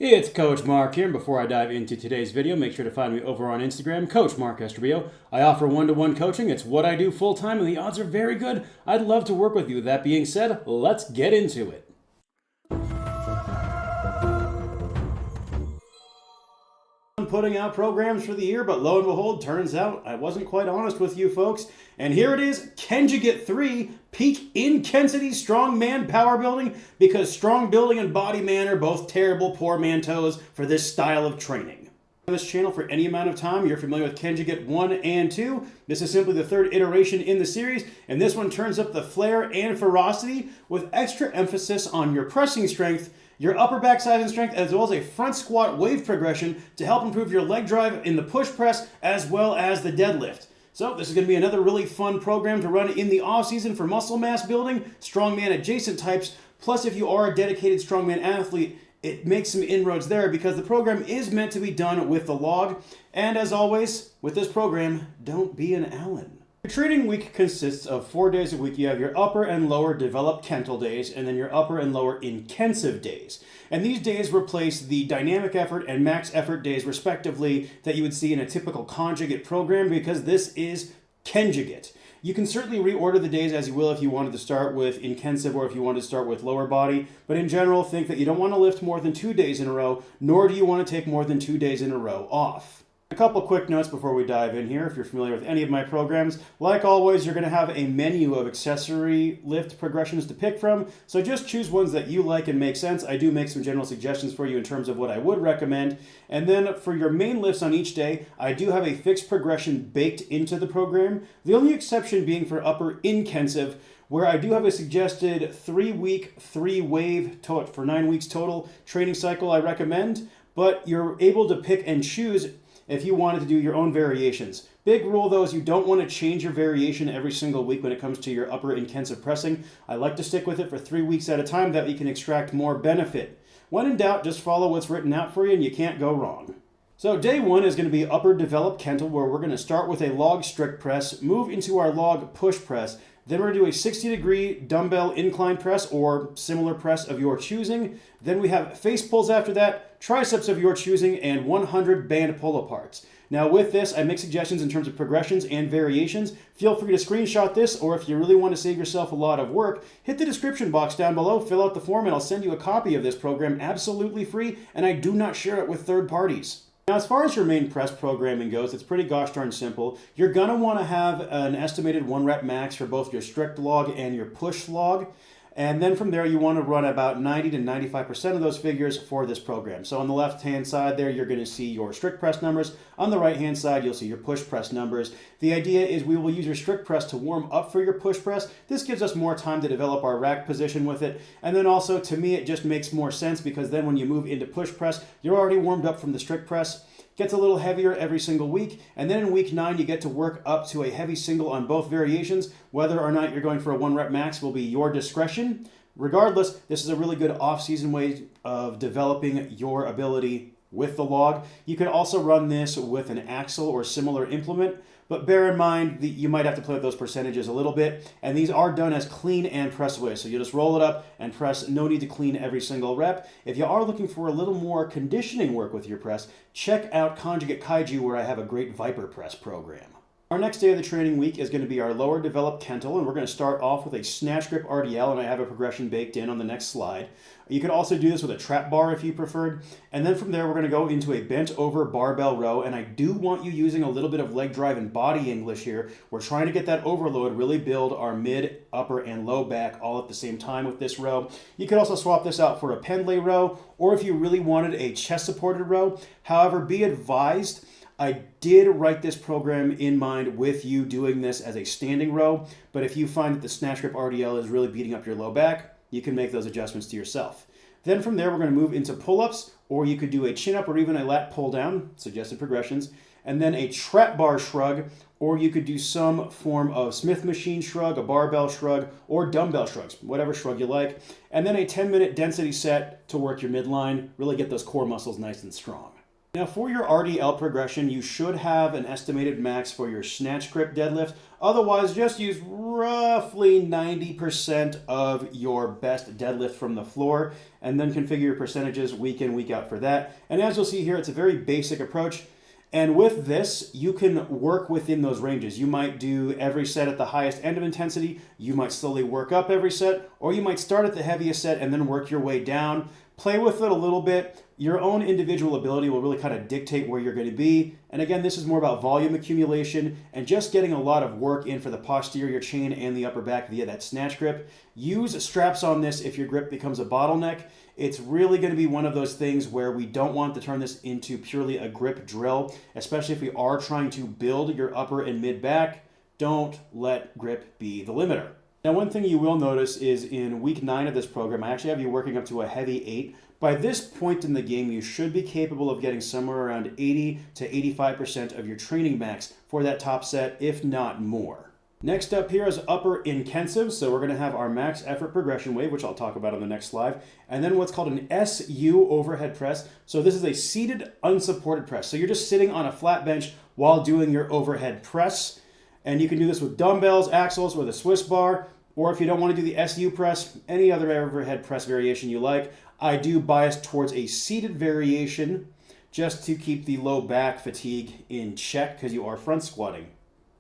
It's Coach Mark here, and before I dive into today's video, make sure to find me over on Instagram, Coach Mark Estrabio. I offer one-to-one coaching. It's what I do full-time, and the odds are very good. I'd love to work with you. That being said, let's get into it. I'm putting out programs for the year, but lo and behold, turns out I wasn't quite honest with you folks. And here it is, Kenjugate 3, Peak Intensity Strongman Powerbuilding, because strong building and body man are both terrible poor man toes for this style of training. On this channel for any amount of time, you're familiar with Kenjugate 1 and 2. This is simply the third iteration in the series, and this one turns up the flair and ferocity with extra emphasis on your pressing strength, your upper back size and strength, as well as a front squat wave progression to help improve your leg drive in the push press as well as the deadlift. So this is going to be another really fun program to run in the off season for muscle mass building, strongman adjacent types, plus if you are a dedicated strongman athlete, it makes some inroads there because the program is meant to be done with the log. And as always, with this program, don't be an Allen. Your training week consists of 4 days a week. You have your upper and lower developmental days, and then your upper and lower intensive days. And these days replace the dynamic effort and max effort days, respectively, that you would see in a typical conjugate program, because this is Kenjugate. You can certainly reorder the days as you will if you wanted to start with intensive or if you wanted to start with lower body, but in general, think that you don't want to lift more than 2 days in a row, nor do you want to take more than 2 days in a row off. A couple quick notes before we dive in here. If you're familiar with any of my programs, like always, you're going to have a menu of accessory lift progressions to pick from, so just choose ones that you like and make sense. I do make some general suggestions for you in terms of what I would recommend. And then for your main lifts on each day, I do have a fixed progression baked into the program, the only exception being for upper intensive, where I do have a suggested 3-week, 3-wave for 9 weeks total training cycle I recommend, but you're able to pick and choose if you wanted to do your own variations. Big rule though is you don't want to change your variation every single week when it comes to your upper intensive pressing. I like to stick with it for 3 weeks at a time that you can extract more benefit. When in doubt, just follow what's written out for you and you can't go wrong. So day 1 is going to be upper developmental, where we're going to start with a log strict press, move into our log push press, then we're going to do a 60-degree dumbbell incline press or similar press of your choosing. Then we have face pulls after that, triceps of your choosing, and 100 band pull-aparts. Now with this, I make suggestions in terms of progressions and variations. Feel free to screenshot this, or if you really want to save yourself a lot of work, hit the description box down below, fill out the form, and I'll send you a copy of this program absolutely free, and I do not share it with third parties. Now, as far as your main press programming goes, it's pretty gosh darn simple. You're going to want to have an estimated 1 rep max for both your strict log and your push log. And then from there, you want to run about 90 to 95% of those figures for this program. So on the left-hand side there, you're going to see your strict press numbers. On the right-hand side, you'll see your push press numbers. The idea is we will use your strict press to warm up for your push press. This gives us more time to develop our rack position with it. And then also, to me, it just makes more sense because then when you move into push press, you're already warmed up from the strict press. Gets a little heavier every single week, and then in week 9 you get to work up to a heavy single on both variations. Whether or not you're going for a 1 rep max will be your discretion. Regardless, this is a really good off-season way of developing your ability with the log. You can also run this with an axle or similar implement, but bear in mind that you might have to play with those percentages a little bit, and these are done as clean and press ways. So you just roll it up and press, no need to clean every single rep. If you are looking for a little more conditioning work with your press, check out Conjugate Kaiju, where I have a great Viper press program. Our next day of the training week is going to be our lower developmental, and we're going to start off with a snatch grip RDL, and I have a progression baked in on the next slide. You could also do this with a trap bar if you preferred, and then from there we're going to go into a bent over barbell row, and I do want you using a little bit of leg drive and body English here. We're trying to get that overload, really build our mid, upper, and low back all at the same time with this row. You could also swap this out for a pendlay row, or if you really wanted a chest supported row. However, be advised, I did write this program in mind with you doing this as a standing row, but if you find that the snatch grip RDL is really beating up your low back, you can make those adjustments to yourself. Then from there, we're going to move into pull-ups, or you could do a chin-up or even a lat pull-down, suggested progressions, and then a trap bar shrug, or you could do some form of Smith machine shrug, a barbell shrug, or dumbbell shrugs, whatever shrug you like, and then a 10-minute density set to work your midline, really get those core muscles nice and strong. Now for your RDL progression, you should have an estimated max for your snatch grip deadlift. Otherwise, just use roughly 90% of your best deadlift from the floor, and then configure your percentages week in, week out for that. And as you'll see here, it's a very basic approach. And with this, you can work within those ranges. You might do every set at the highest end of intensity. You might slowly work up every set, or you might start at the heaviest set and then work your way down. Play with it a little bit. Your own individual ability will really kind of dictate where you're going to be. And again, this is more about volume accumulation and just getting a lot of work in for the posterior chain and the upper back via that snatch grip. Use straps on this if your grip becomes a bottleneck. It's really going to be one of those things where we don't want to turn this into purely a grip drill, especially if we are trying to build your upper and mid back. Don't let grip be the limiter. Now, one thing you will notice is in week 9 of this program, I actually have you working up to a heavy 8. By this point in the game, you should be capable of getting somewhere around 80 to 85% of your training max for that top set, if not more. Next up here is upper intensive. So we're going to have our max effort progression wave, which I'll talk about on the next slide. And then what's called an SU overhead press. So this is a seated unsupported press. So you're just sitting on a flat bench while doing your overhead press. And you can do this with dumbbells, axles, with a Swiss bar, or if you don't want to do the SU press, any other overhead press variation you like. I do bias towards a seated variation just to keep the low back fatigue in check because you are front squatting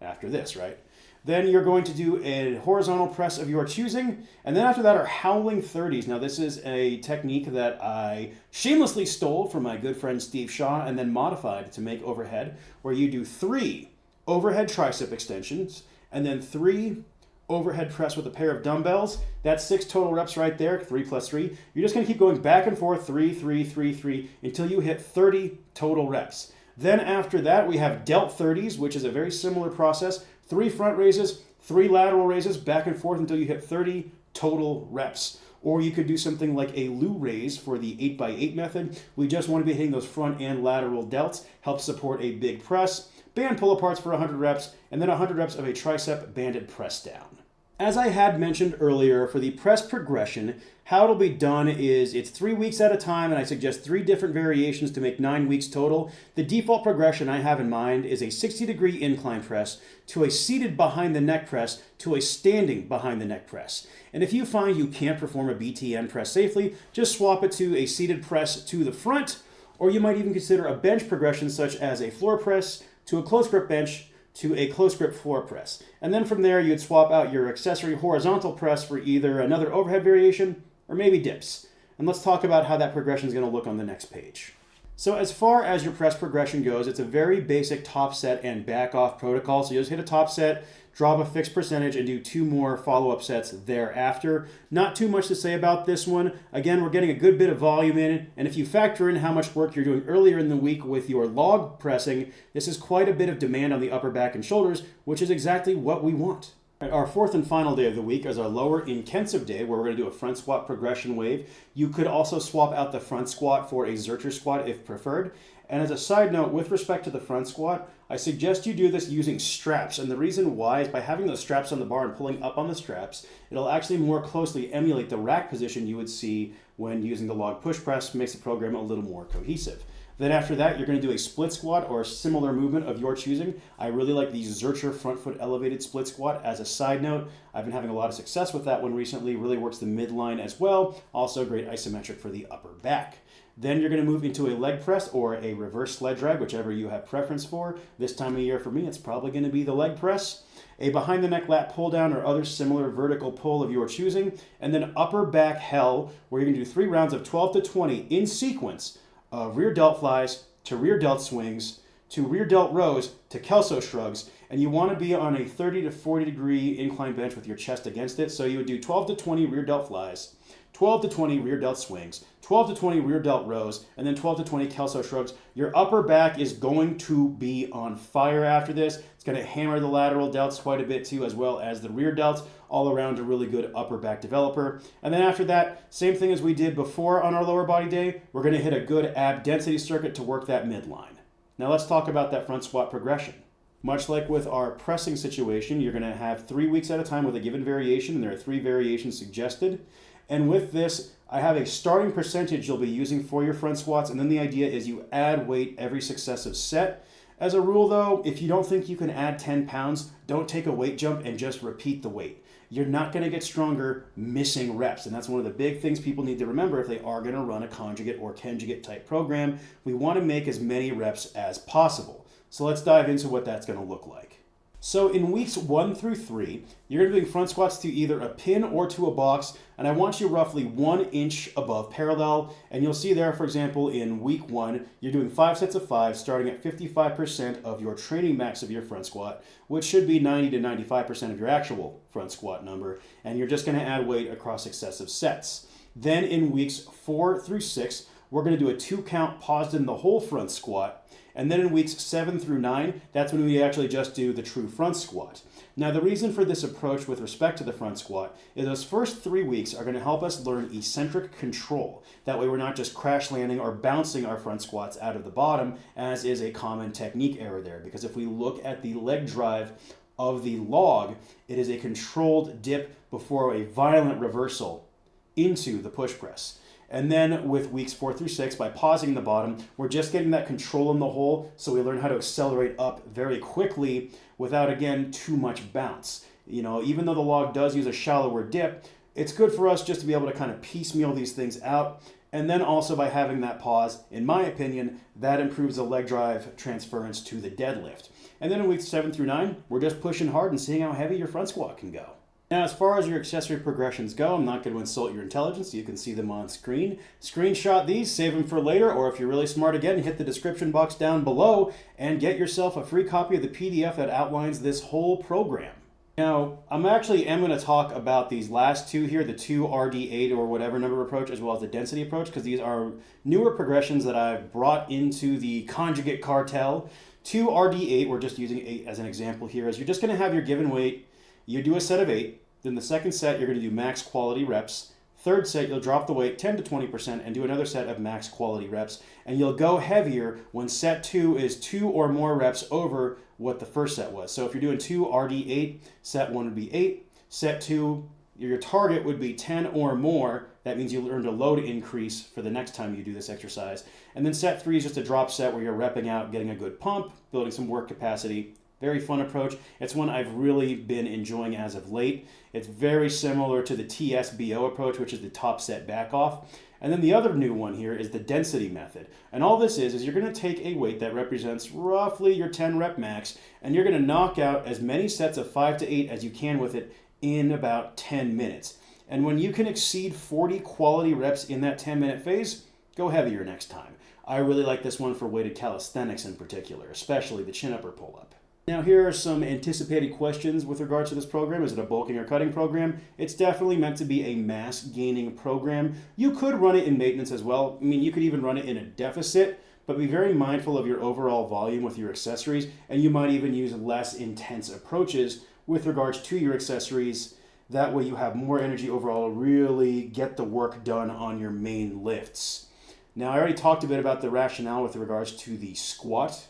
after this, right? Then you're going to do a horizontal press of your choosing. And then after that are howling 30s. Now this is a technique that I shamelessly stole from my good friend Steve Shaw and then modified to make overhead, where you do 3 overhead tricep extensions and then 3 overhead press with a pair of dumbbells. That's 6 total reps right there, 3 plus 3. You're just going to keep going back and forth, 3, 3, 3, 3, until you hit 30 total reps. Then after that, we have delt 30s, which is a very similar process. 3 front raises, 3 lateral raises, back and forth until you hit 30 total reps. Or you could do something like a Lou raise for the 8x8 method. We just want to be hitting those front and lateral delts, help support a big press. Band pull-aparts for 100 reps, and then 100 reps of a tricep banded press down. As I had mentioned earlier, for the press progression, how it'll be done is it's 3 weeks at a time, and I suggest 3 different variations to make 9 weeks total. The default progression I have in mind is a 60-degree incline press to a seated behind the neck press to a standing behind the neck press. And if you find you can't perform a BTN press safely, just swap it to a seated press to the front, or you might even consider a bench progression such as a floor press to a close grip bench to a close grip floor press. And then from there, you'd swap out your accessory horizontal press for either another overhead variation or maybe dips. And let's talk about how that progression is going to look on the next page. So as far as your press progression goes, it's a very basic top set and back off protocol. So you just hit a top set, drop a fixed percentage, and do 2 more follow-up sets thereafter. Not too much to say about this one. Again, we're getting a good bit of volume in, and if you factor in how much work you're doing earlier in the week with your log pressing, this is quite a bit of demand on the upper back and shoulders, which is exactly what we want. Our 4th and final day of the week is our lower intensive day, where we're going to do a front squat progression wave. You could also swap out the front squat for a Zercher squat if preferred. And as a side note, with respect to the front squat, I suggest you do this using straps. And the reason why is by having those straps on the bar and pulling up on the straps, it'll actually more closely emulate the rack position you would see when using the log push press, makes the program a little more cohesive. Then after that, you're going to do a split squat or a similar movement of your choosing. I really like the Zercher front foot elevated split squat. As a side note, I've been having a lot of success with that one recently. Really works the midline as well. Also great isometric for the upper back. Then you're going to move into a leg press or a reverse sled drag, whichever you have preference for. This time of year for me, it's probably going to be the leg press. A behind the neck lat pull down or other similar vertical pull of your choosing. And then upper back hell, where you're going to do 3 rounds of 12 to 20 in sequence of rear delt flies to rear delt swings to rear delt rows to Kelso shrugs, and you want to be on a 30 to 40 degree incline bench with your chest against it. So you would do 12 to 20 rear delt flies, 12 to 20 rear delt swings, 12 to 20 rear delt rows, and then 12 to 20 Kelso shrugs. Your upper back is going to be on fire after this. It's going to hammer the lateral delts quite a bit too, as well as the rear delts. All around a really good upper back developer. And then after that, same thing as we did before on our lower body day, we're going to hit a good ab density circuit to work that midline. Now let's talk about that front squat progression. Much like with our pressing situation, you're going to have 3 weeks at a time with a given variation, and there are 3 variations suggested. And with this, I have a starting percentage you'll be using for your front squats, and then the idea is you add weight every successive set. As a rule though, if you don't think you can add 10 pounds, don't take a weight jump and just repeat the weight. You're not going to get stronger missing reps, and that's one of the big things people need to remember if they are going to run a conjugate or Kenjugate type program. We want to make as many reps as possible. So let's dive into what that's going to look like. So in weeks 1 through 3, you're going to be doing front squats to either a pin or to a box, and I want you roughly 1 inch above parallel. And you'll see there, for example, in week 1, you're doing 5 sets of 5, starting at 55% of your training max of your front squat, which should be 90 to 95% of your actual front squat number. And you're just going to add weight across successive sets. Then in weeks 4 through 6, we're going to do a 2 count paused in the whole front squat. And then in weeks 7 through 9, that's when we actually just do the true front squat. Now the reason for this approach with respect to the front squat is those first 3 weeks are going to help us learn eccentric control. That way we're not just crash landing or bouncing our front squats out of the bottom, as is a common technique error there. Because if we look at the leg drive of the log, it is a controlled dip before a violent reversal into the push press. And then with weeks 4 through 6, by pausing the bottom, we're just getting that control in the hole, so we learn how to accelerate up very quickly without, again, too much bounce. You know, even though the log does use a shallower dip, it's good for us just to be able to kind of piecemeal these things out. And then also by having that pause, in my opinion, that improves the leg drive transference to the deadlift. And then in weeks 7 through 9, we're just pushing hard and seeing how heavy your front squat can go. Now, as far as your accessory progressions go, I'm not going to insult your intelligence. You can see them on screen. Screenshot these, save them for later, or if you're really smart again, hit the description box down below and get yourself a free copy of the PDF that outlines this whole program. Now, I'm going to talk about these last two here, the 2RD8 or whatever number approach, as well as the density approach, because these are newer progressions that I've brought into the conjugate cartel. 2RD8, we're just using 8 as an example here, is you're just going to have your given weight. You do a set of 8, then the second set you're going to do max quality reps. Third set you'll drop the weight 10 to 20% and do another set of max quality reps. And you'll go heavier when set 2 is 2 or more reps over what the first set was. So if you're doing 2RD8, set 1 would be 8. Set 2, your target would be 10 or more. That means you earned a load increase for the next time you do this exercise. And then set 3 is just a drop set where you're repping out, getting a good pump, building some work capacity. Very fun approach. It's one I've really been enjoying as of late. It's very similar to the TSBO approach, which is the top set back off. And then the other new one here is the density method. And all this is you're going to take a weight that represents roughly your 10 rep max, and you're going to knock out as many sets of 5 to 8 as you can with it in about 10 minutes. And when you can exceed 40 quality reps in that 10-minute phase, go heavier next time. I really like this one for weighted calisthenics in particular, especially the chin-up or pull-up. Now here are some anticipated questions with regards to this program. Is it a bulking or cutting program? It's definitely meant to be a mass gaining program. You could run it in maintenance as well. I mean, you could even run it in a deficit, but be very mindful of your overall volume with your accessories, and you might even use less intense approaches with regards to your accessories. That way you have more energy overall to really get the work done on your main lifts. Now, I already talked a bit about the rationale with regards to the squat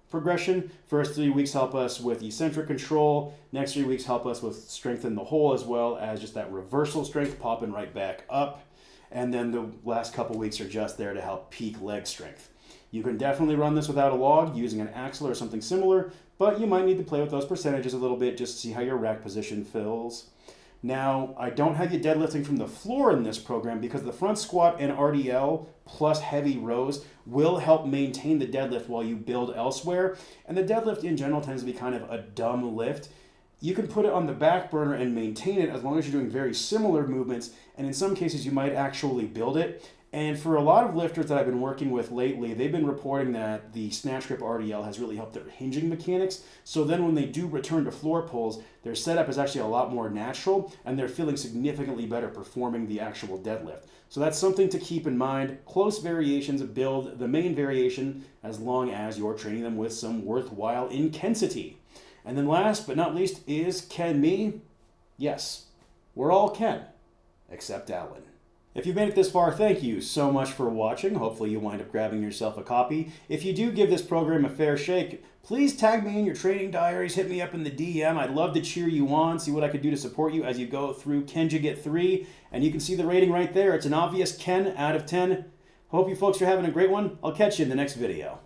progression. First 3 weeks help us with eccentric control. Next 3 weeks help us with strengthen the whole, as well as just that reversal strength, popping right back up. And then the last couple weeks are just there to help peak leg strength. You can definitely run this without a log using an axle or something similar, but you might need to play with those percentages a little bit just to see how your rack position feels. Now, I don't have you deadlifting from the floor in this program because the front squat and RDL plus heavy rows will help maintain the deadlift while you build elsewhere. And the deadlift in general tends to be kind of a dumb lift. You can put it on the back burner and maintain it as long as you're doing very similar movements. And in some cases, you might actually build it. And for a lot of lifters that I've been working with lately, they've been reporting that the snatch grip RDL has really helped their hinging mechanics. So then when they do return to floor pulls, their setup is actually a lot more natural and they're feeling significantly better performing the actual deadlift. So that's something to keep in mind. Close variations build the main variation as long as you're training them with some worthwhile intensity. And then last but not least is Ken me? Yes, we're all Ken, except Alan. If you've made it this far, thank you so much for watching. Hopefully you wind up grabbing yourself a copy. If you do give this program a fair shake, please tag me in your training diaries, hit me up in the DM. I'd love to cheer you on, see what I could do to support you as you go through Kenjugate 3. And you can see the rating right there. It's an obvious Ken out of 10. Hope you folks are having a great one. I'll catch you in the next video.